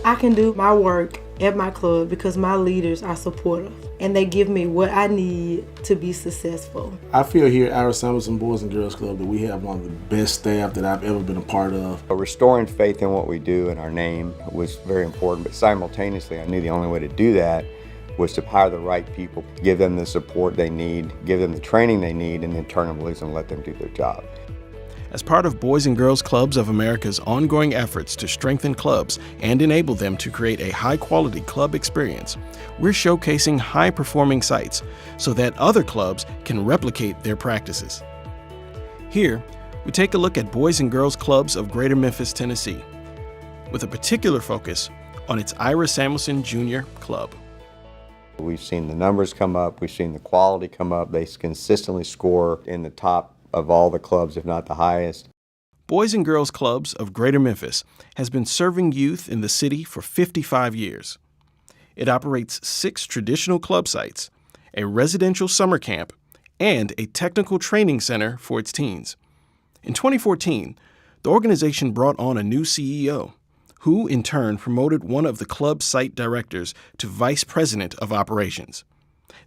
I can do my work at my club because my leaders are supportive and they give me what I need to be successful. I feel here at Iris Samuelson Boys and Girls Club that we have one of the best staff that I've ever been a part of. Restoring faith in what we do and our name was very important, but simultaneously I knew the only way to do that was to hire the right people, give them the support they need, give them the training they need, and then turn them loose and let them do their job. As part of Boys and Girls Clubs of America's ongoing efforts to strengthen clubs and enable them to create a high-quality club experience, we're showcasing high-performing sites so that other clubs can replicate their practices. Here, we take a look at Boys and Girls Clubs of Greater Memphis, Tennessee, with a particular focus on its Ira Samuelson Jr. Club. We've seen the numbers come up, we've seen the quality come up. They consistently score in the top of all the clubs, if not the highest. Boys and Girls Clubs of Greater Memphis has been serving youth in the city for 55 years. It operates 6 traditional club sites, a residential summer camp, and a technical training center for its teens. In 2014, the organization brought on a new CEO, who in turn promoted one of the club site directors to vice president of operations.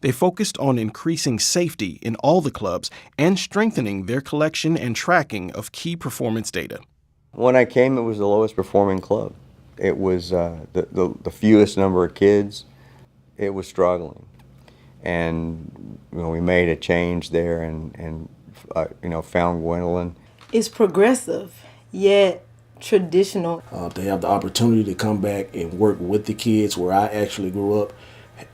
They focused on increasing safety in all the clubs and strengthening their collection and tracking of key performance data. When I came, it was the lowest performing club. It was the fewest number of kids. It was struggling. And we made a change there and found Gwendolyn. It's progressive, yet traditional. To have the opportunity to come back and work with the kids where I actually grew up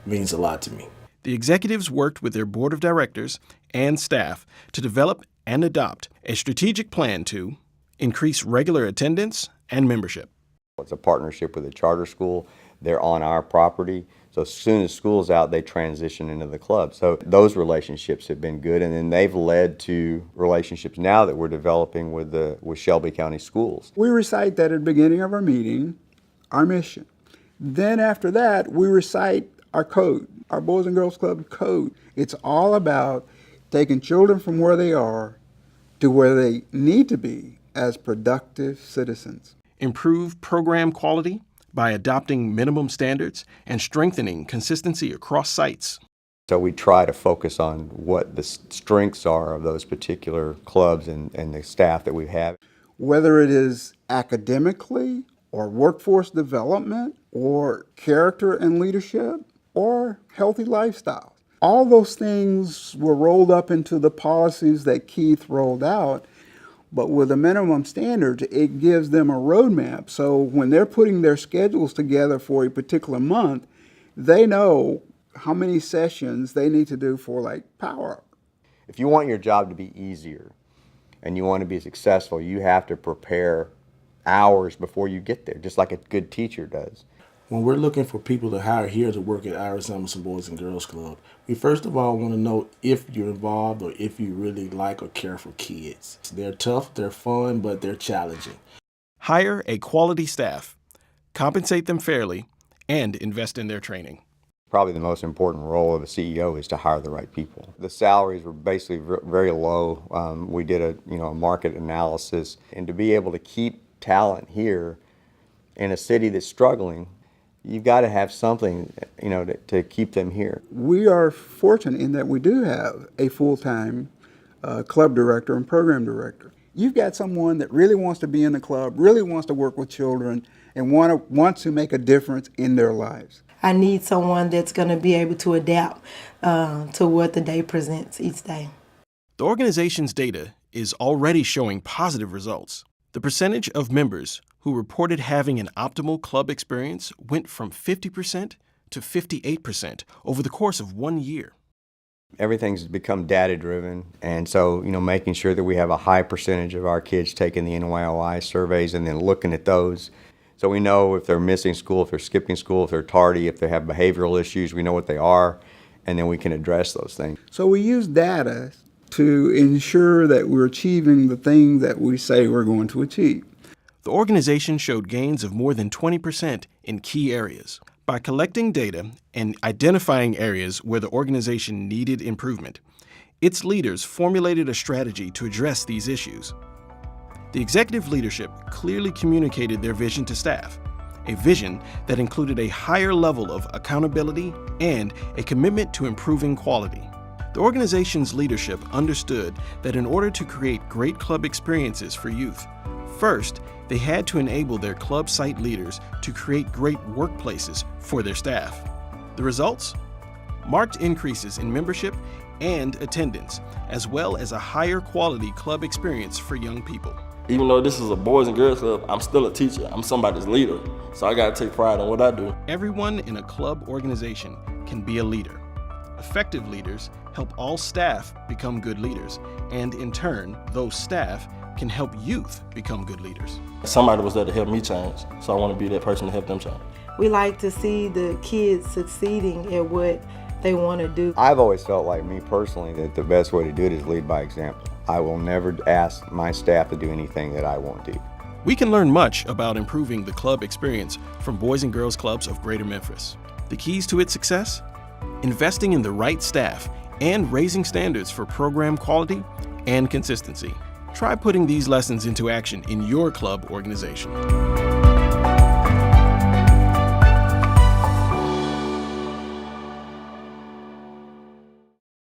means a lot to me. The executives worked with their board of directors and staff to develop and adopt a strategic plan to increase regular attendance and membership. It's a partnership with a charter school. They're on our property. So as soon as school's out, they transition into the club. So those relationships have been good, and then they've led to relationships now that we're developing with Shelby County Schools. We recite that at the beginning of our meeting, our mission. Then after that, we recite our code, our Boys and Girls Club code. It's all about taking children from where they are to where they need to be as productive citizens. Improve program quality by adopting minimum standards and strengthening consistency across sites. So we try to focus on what the strengths are of those particular clubs and the staff that we have. Whether it is academically or workforce development or character and leadership or healthy lifestyle. All those things were rolled up into the policies that Keith rolled out. But with the minimum standards, it gives them a roadmap. So when they're putting their schedules together for a particular month, they know how many sessions they need to do for like power. If you want your job to be easier and you want to be successful, you have to prepare hours before you get there, just like a good teacher does. When we're looking for people to hire here to work at Iris Samuelson Boys and Girls Club, we first of all want to know if you're involved or if you really like or care for kids. They're tough, they're fun, but they're challenging. Hire a quality staff, compensate them fairly, and invest in their training. Probably the most important role of a CEO is to hire the right people. The salaries were basically very low. We did a market analysis, and to be able to keep talent here in a city that's struggling, you've got to have something, to keep them here. We are fortunate in that we do have a full-time club director and program director. You've got someone that really wants to be in the club, really wants to work with children, and wants to make a difference in their lives. I need someone that's going to be able to adapt to what the day presents each day. The organization's data is already showing positive results. The percentage of members who reported having an optimal club experience went from 50% to 58% over the course of 1 year. Everything's become data-driven, and so making sure that we have a high percentage of our kids taking the NYOI surveys and then looking at those. So we know if they're missing school, if they're skipping school, if they're tardy, if they have behavioral issues, we know what they are, and then we can address those things. So we use data to ensure that we're achieving the things that we say we're going to achieve. The organization showed gains of more than 20% in key areas. By collecting data and identifying areas where the organization needed improvement, its leaders formulated a strategy to address these issues. The executive leadership clearly communicated their vision to staff a vision that included a higher level of accountability and a commitment to improving quality. The organization's leadership understood that in order to create great club experiences for youth, first, they had to enable their club site leaders to create great workplaces for their staff. The results? Marked increases in membership and attendance, as well as a higher quality club experience for young people. Even though this is a boys and girls club, I'm still a teacher. I'm somebody's leader. So I gotta take pride in what I do. Everyone in a club organization can be a leader. Effective leaders help all staff become good leaders, and in turn, those staff can help youth become good leaders. Somebody was there to help me change, so I want to be that person to help them change. We like to see the kids succeeding at what they want to do. I've always felt like, me personally, that the best way to do it is lead by example. I will never ask my staff to do anything that I won't do. We can learn much about improving the club experience from Boys and Girls Clubs of Greater Memphis. The keys to its success? Investing in the right staff and raising standards for program quality and consistency. Try putting these lessons into action in your club organization.